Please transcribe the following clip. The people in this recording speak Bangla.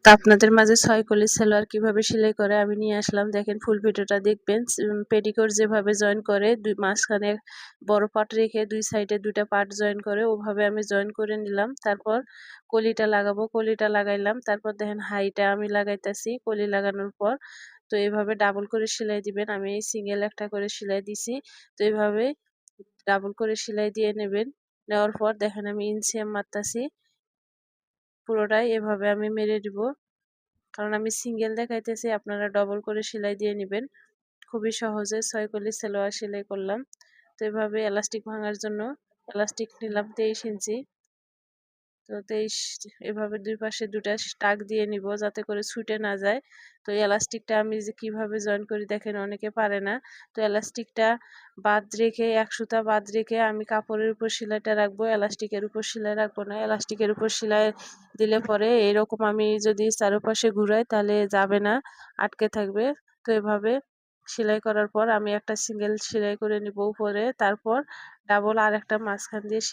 আপনাদের মাঝে ৬ কলি সালোয়ার কিভাবে সেলাই করে আমি নিয়ে আসলাম। দেখেন ফুল ভিডিওটা দেখবেন। পেটিকোট যেভাবে জয়েন করে মাঝখানে বড় পার্ট রেখে ২ সাইডে ২ টা পার্ট জয়েন করে ওভাবে আমি জয়েন করে নিলাম। তারপর কলিটা লাগাবো, কলিটা লাগাইলাম। তারপর দেখেন হাইটা আমি লাগাইতাছি। কলি লাগানোর পর তো এভাবে ডাবল করে সেলাই দিবেন। আমি সিঙ্গেল একটা করে সেলাই দিছি। তো এভাবে ডাবল করে সেলাই দিয়ে নেবেন। নেওয়ার পর দেখেন আমি ইনসিয়াম মারতাছি। পুরোটাই এভাবে আমি মেরে দিব। কারণ আমি সিঙ্গেল দেখাইতেছি, আপনারা ডবল করে সেলাই দিয়ে নেবেন। খুবই সহজে ৬ কলি সালোয়ার সেলাই করলাম। তো এভাবে এলাস্টিক ভাঙার জন্য এলাস্টিক নিলাম ২৩ ইঞ্চি। তো ২৩ এভাবে ২ পাশে ২ টা টাক দিয়ে নিব যাতে করে ছুটে না যায়। তো এলাস্টিকটা আমি যে কিভাবে জয়েন করি দেখেন অনেকে পারে না। তো এলাস্টিকটা বাদ রেখে ১ সুতা বাদ রেখে আমি কাপড়ের উপর সেলাইটা রাখবো। এলাস্টিকের উপর সেলাই রাখবো না। এলাস্টিকের উপর সেলাই দিলে পরে এরকম আমি যদি চারপাশে ঘুরাই তাহলে যাবে না, আটকে থাকবে। তো এভাবে সেলাই করার পর আমি একটা সিঙ্গেল সেলাই করে নিব উপরে। তারপর ডাবল আরেকটা মাঝখান দিয়ে